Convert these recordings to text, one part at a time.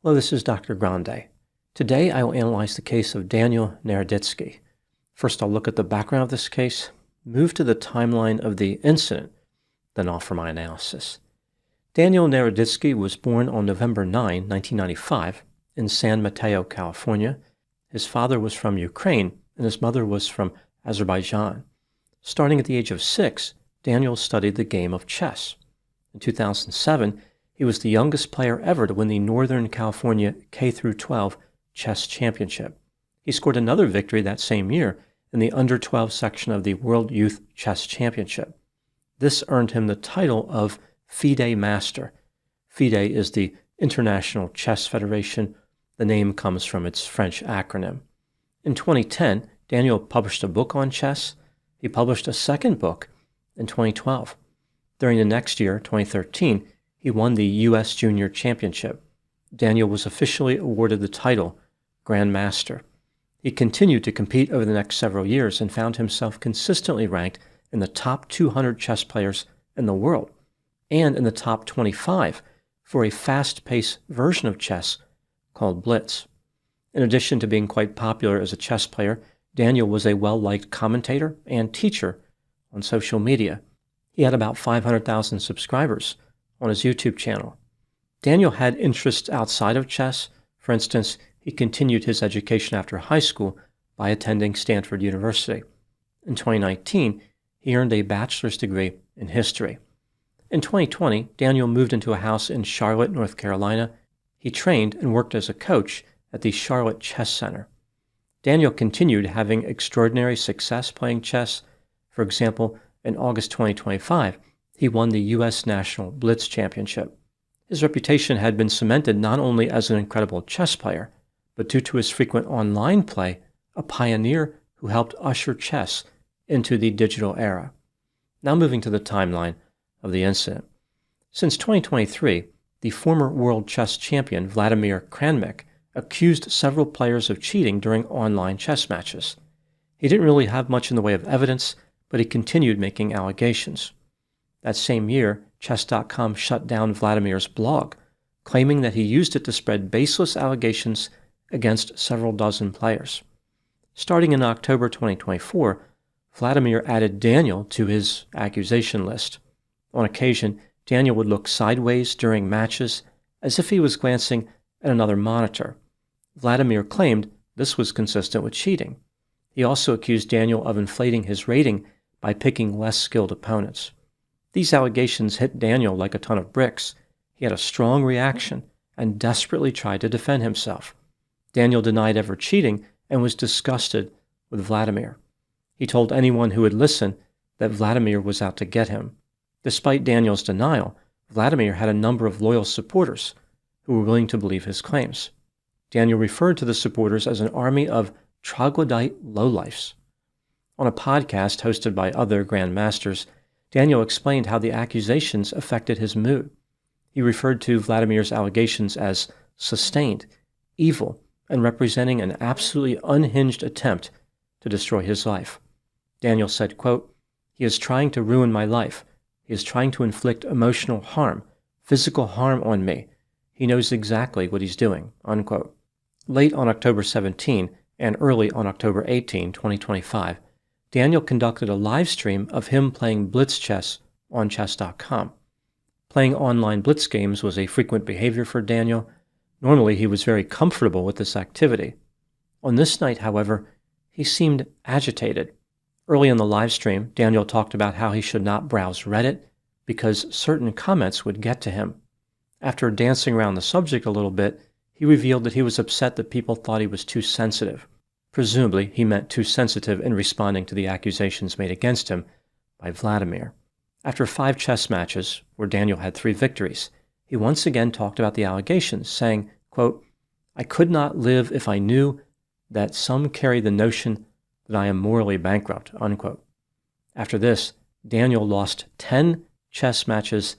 Hello, this is Dr. Grande. Today I will analyze the case of Daniel Naroditsky. First I'll look at the background of this case, move to the timeline of the incident, then offer my analysis. Daniel Naroditsky was born on November 9, 1995, in San Mateo, California. His father was from Ukraine and his mother was from Azerbaijan. Starting at the age of 6, Daniel studied the game of chess. In 2007, he was the youngest player ever to win the Northern California K-12 Chess Championship. He scored another victory that same year in the under-12 section of the World Youth Chess Championship. This earned him the title of FIDE Master. FIDE is the International Chess Federation. The name comes from its French acronym. In 2010, Daniel published a book on chess. He published a second book in 2012. During the next year, 2013, he won the U.S. Junior Championship. Daniel was officially awarded the title Grand Master. He continued to compete over the next several years and found himself consistently ranked in the top 200 chess players in the world and in the top 25 for a fast-paced version of chess called Blitz. In addition to being quite popular as a chess player, Daniel was a well-liked commentator and teacher on social media. He had about 500,000 subscribers on his YouTube channel. Daniel had interests outside of chess. For instance, he continued his education after high school by attending Stanford University. In 2019, he earned a bachelor's degree in history. In 2020, Daniel moved into a house in Charlotte, North Carolina. He trained and worked as a coach at the Charlotte Chess Center. Daniel continued having extraordinary success playing chess. For example, in August 2025, he won the U.S. National Blitz Championship. His reputation had been cemented not only as an incredible chess player, but due to his frequent online play, a pioneer who helped usher chess into the digital era. Now moving to the timeline of the incident. Since 2023, the former world chess champion Vladimir Kramnik accused several players of cheating during online chess matches. He didn't really have much in the way of evidence, but he continued making allegations. That same year, Chess.com shut down Vladimir's blog, claiming that he used it to spread baseless allegations against several dozen players. Starting in October 2024, Vladimir added Daniel to his accusation list. On occasion, Daniel would look sideways during matches as if he was glancing at another monitor. Vladimir claimed this was consistent with cheating. He also accused Daniel of inflating his rating by picking less skilled opponents. These allegations hit Daniel like a ton of bricks. He had a strong reaction and desperately tried to defend himself. Daniel denied ever cheating and was disgusted with Vladimir. He told anyone who would listen that Vladimir was out to get him. Despite Daniel's denial, Vladimir had a number of loyal supporters who were willing to believe his claims. Daniel referred to the supporters as an army of troglodyte lowlifes. On a podcast hosted by other grandmasters, Daniel explained how the accusations affected his mood. He referred to Vladimir's allegations as sustained, evil, and representing an absolutely unhinged attempt to destroy his life. Daniel said, quote, "He is trying to ruin my life. He is trying to inflict emotional harm, physical harm on me. He knows exactly what he's doing," unquote. Late on October 17 and early on October 18, 2025, Daniel conducted a live stream of him playing Blitz chess on Chess.com. Playing online Blitz games was a frequent behavior for Daniel. Normally, he was very comfortable with this activity. On this night, however, he seemed agitated. Early in the live stream, Daniel talked about how he should not browse Reddit because certain comments would get to him. After dancing around the subject a little bit, he revealed that he was upset that people thought he was too sensitive. Presumably, he meant too sensitive in responding to the accusations made against him by Vladimir. After 5 chess matches, where Daniel had 3 victories, he once again talked about the allegations, saying, quote, "I could not live if I knew that some carry the notion that I am morally bankrupt," unquote. After this, Daniel lost 10 chess matches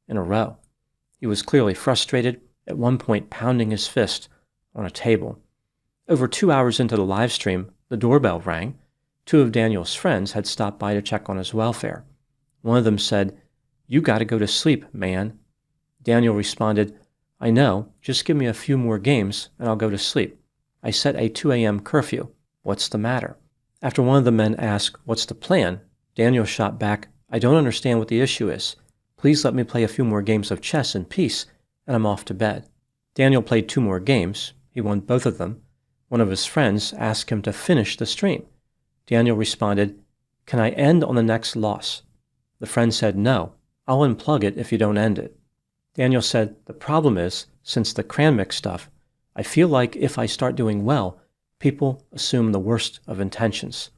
in a row. He was clearly frustrated, at one point pounding his fist on a table. Over 2 hours into the live stream, the doorbell rang. 2 of Daniel's friends had stopped by to check on his welfare. One of them said, "You got to go to sleep, man." Daniel responded, I know, just give me a few more games and I'll go to sleep. I set a 2 a.m. curfew. What's the matter? After one of the men asked, what's the plan? Daniel shot back, I don't understand what the issue is. Please let me play a few more games of chess in peace, and I'm off to bed. Daniel played 2 more games. He won both of them. One of his friends asked him to finish the stream. Daniel responded, can I end on the next loss? The friend said, no, I'll unplug it if you don't end it. Daniel said, the problem is, since the Grande stuff, I feel like if I start doing well, people assume the worst of intentions.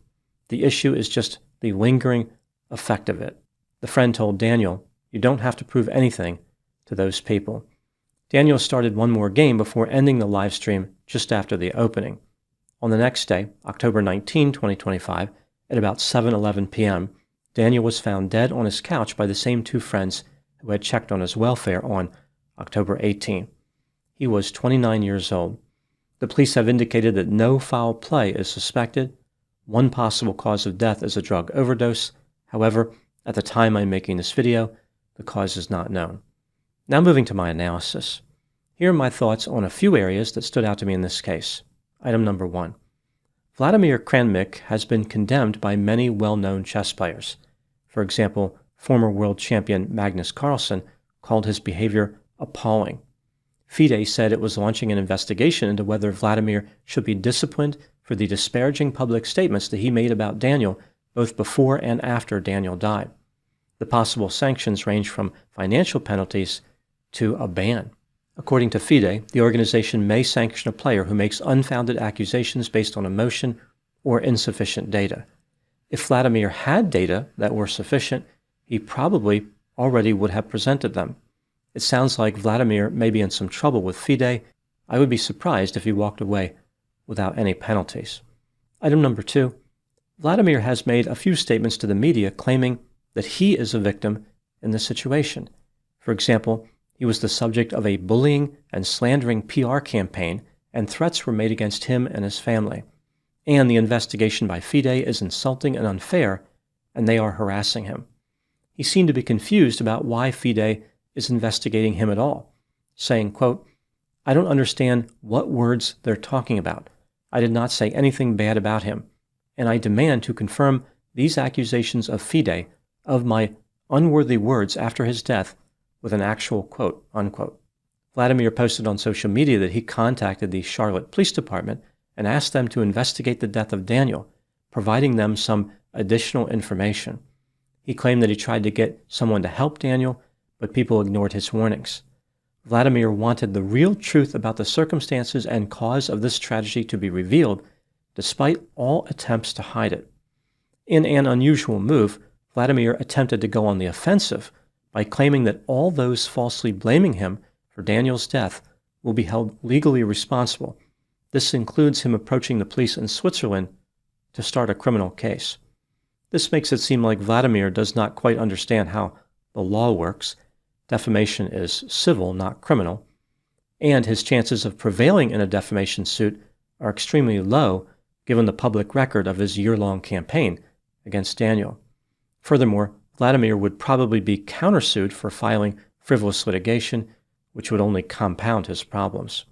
The issue is just the lingering effect of it. The friend told Daniel, you don't have to prove anything to those people. Daniel started one more game before ending the live stream just after the opening. On the next day, October 19, 2025, at about 7:11 p.m., Daniel was found dead on his couch by the same 2 friends who had checked on his welfare on October 18. He was 29 years old. The police have indicated that no foul play is suspected. One possible cause of death is a drug overdose. However, at the time I'm making this video, the cause is not known. Now moving to my analysis. Here are my thoughts on a few areas that stood out to me in this case. Item number 1. Vladimir Grande has been condemned by many well-known chess players. For example, former world champion Magnus Carlsen called his behavior appalling. FIDE said it was launching an investigation into whether Vladimir should be disciplined for the disparaging public statements that he made about Daniel both before and after Daniel died. The possible sanctions range from financial penalties to a ban. According to FIDE, the organization may sanction a player who makes unfounded accusations based on emotion or insufficient data. If Vladimir had data that were sufficient, he probably already would have presented them. It sounds like Vladimir may be in some trouble with FIDE. I would be surprised if he walked away without any penalties. Item number 2. Vladimir has made a few statements to the media claiming that he is a victim in this situation. For example, he was the subject of a bullying and slandering PR campaign, and threats were made against him and his family. And the investigation by FIDE is insulting and unfair, and they are harassing him. He seemed to be confused about why FIDE is investigating him at all, saying, quote, I don't understand what words they're talking about. I did not say anything bad about him, and I demand to confirm these accusations of FIDE of my unworthy words after his death with an actual quote, unquote. Vladimir posted on social media that he contacted the Charlotte Police Department and asked them to investigate the death of Daniel, providing them some additional information. He claimed that he tried to get someone to help Daniel, but people ignored his warnings. Vladimir wanted the real truth about the circumstances and cause of this tragedy to be revealed, despite all attempts to hide it. In an unusual move, Vladimir attempted to go on the offensive by claiming that all those falsely blaming him for Daniel's death will be held legally responsible. This includes him approaching the police in Switzerland to start a criminal case. This makes it seem like Vladimir does not quite understand how the law works. Defamation is civil, not criminal, and his chances of prevailing in a defamation suit are extremely low given the public record of his year-long campaign against Daniel. Furthermore, Vladimir would probably be countersued for filing frivolous litigation, which would only compound his problems.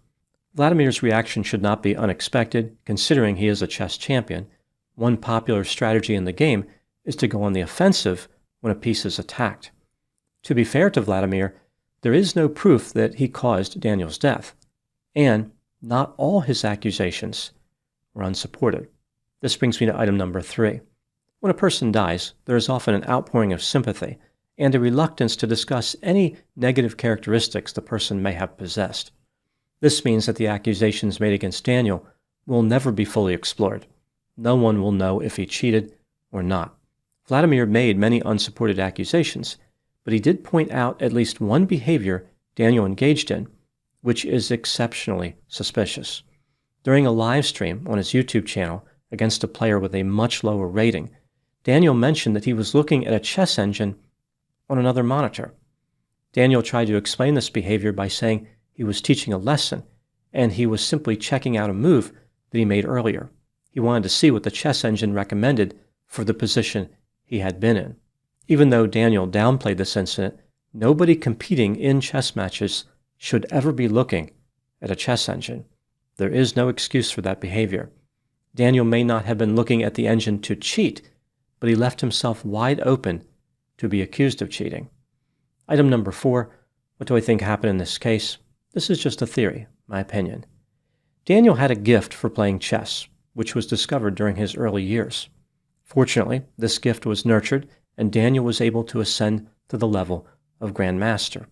Vladimir's reaction should not be unexpected, considering he is a chess champion. One popular strategy in the game is to go on the offensive when a piece is attacked. To be fair to Vladimir, there is no proof that he caused Daniel's death, and not all his accusations were unsupported. This brings me to item number 3. When a person dies, there is often an outpouring of sympathy and a reluctance to discuss any negative characteristics the person may have possessed. This means that the accusations made against Daniel will never be fully explored. No one will know if he cheated or not. Vladimir made many unsupported accusations, but he did point out at least one behavior Daniel engaged in, which is exceptionally suspicious. During a live stream on his YouTube channel against a player with a much lower rating, Daniel mentioned that he was looking at a chess engine on another monitor. Daniel tried to explain this behavior by saying he was teaching a lesson, and he was simply checking out a move that he made earlier. He wanted to see what the chess engine recommended for the position he had been in. Even though Daniel downplayed this incident, nobody competing in chess matches should ever be looking at a chess engine. There is no excuse for that behavior. Daniel may not have been looking at the engine to cheat, but he left himself wide open to be accused of cheating. Item number 4, what do I think happened in this case? This is just a theory, my opinion. Daniel had a gift for playing chess, which was discovered during his early years. Fortunately, this gift was nurtured, and Daniel was able to ascend to the level of Grandmaster.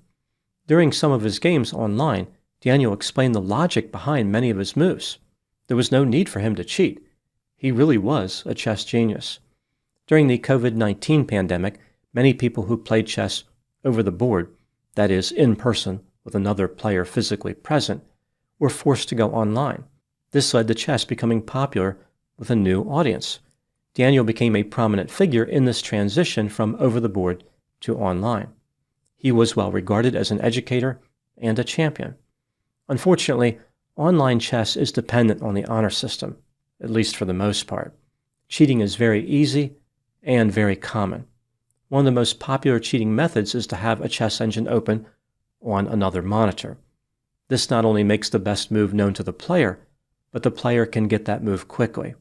During some of his games online, Daniel explained the logic behind many of his moves. There was no need for him to cheat. He really was a chess genius. During the COVID-19 pandemic, many people who played chess over the board, that is, in person with another player physically present, were forced to go online. This led to chess becoming popular with a new audience. Daniel became a prominent figure in this transition from over the board to online. He was well regarded as an educator and a champion. Unfortunately, online chess is dependent on the honor system, at least for the most part. Cheating is very easy and very common. One of the most popular cheating methods is to have a chess engine open on another monitor. This not only makes the best move known to the player, but the player can get that move quickly.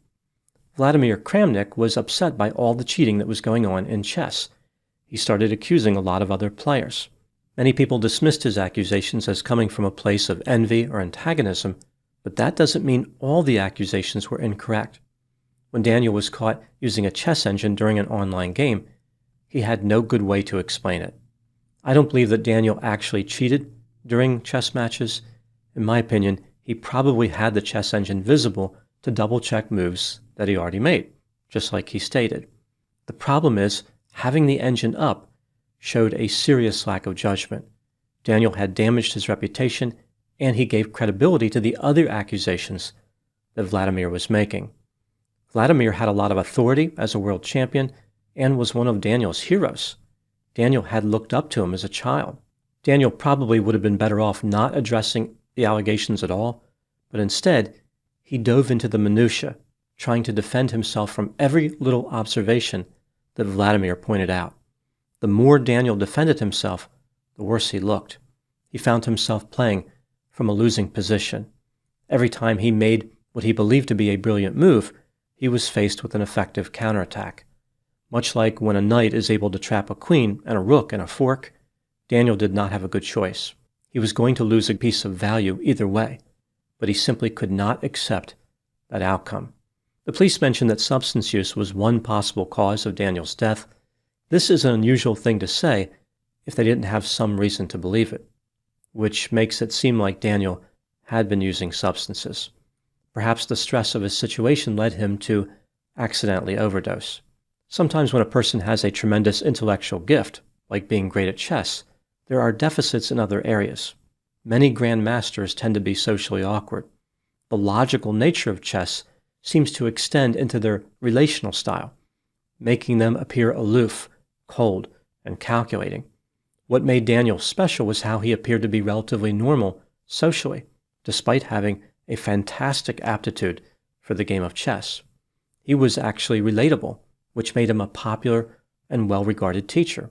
Vladimir Kramnik was upset by all the cheating that was going on in chess. He started accusing a lot of other players. Many people dismissed his accusations as coming from a place of envy or antagonism, but that doesn't mean all the accusations were incorrect. When Daniel was caught using a chess engine during an online game, he had no good way to explain it. I don't believe that Daniel actually cheated during chess matches. In my opinion, he probably had the chess engine visible to double-check moves that he already made, just like he stated. The problem is, having the engine up showed a serious lack of judgment. Daniel had damaged his reputation, and he gave credibility to the other accusations that Vladimir was making. Vladimir had a lot of authority as a world champion and was one of Daniel's heroes. Daniel had looked up to him as a child. Daniel probably would have been better off not addressing the allegations at all, but instead, he dove into the minutiae, trying to defend himself from every little observation that Vladimir pointed out. The more Daniel defended himself, the worse he looked. He found himself playing from a losing position. Every time he made what he believed to be a brilliant move, he was faced with an effective counterattack. Much like when a knight is able to trap a queen and a rook and a fork, Daniel did not have a good choice. He was going to lose a piece of value either way, but he simply could not accept that outcome. The police mentioned that substance use was one possible cause of Daniel's death. This is an unusual thing to say if they didn't have some reason to believe it, which makes it seem like Daniel had been using substances. Perhaps the stress of his situation led him to accidentally overdose. Sometimes when a person has a tremendous intellectual gift, like being great at chess, there are deficits in other areas. Many grandmasters tend to be socially awkward. The logical nature of chess seems to extend into their relational style, making them appear aloof, cold, and calculating. What made Daniel special was how he appeared to be relatively normal socially, despite having a fantastic aptitude for the game of chess. He was actually relatable, which made him a popular and well-regarded teacher.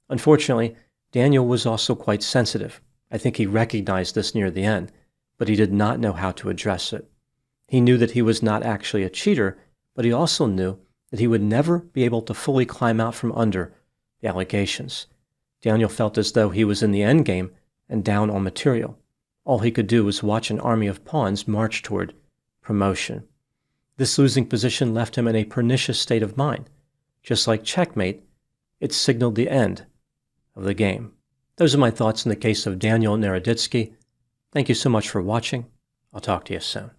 Unfortunately, Daniel was also quite sensitive. I think he recognized this near the end, but he did not know how to address it. He knew that he was not actually a cheater, but he also knew that he would never be able to fully climb out from under the allegations. Daniel felt as though he was in the endgame and down on material. All he could do was watch an army of pawns march toward promotion. This losing position left him in a pernicious state of mind. Just like checkmate, it signaled the end of the game. Those are my thoughts in the case of Daniel Naroditsky. Thank you so much for watching. I'll talk to you soon.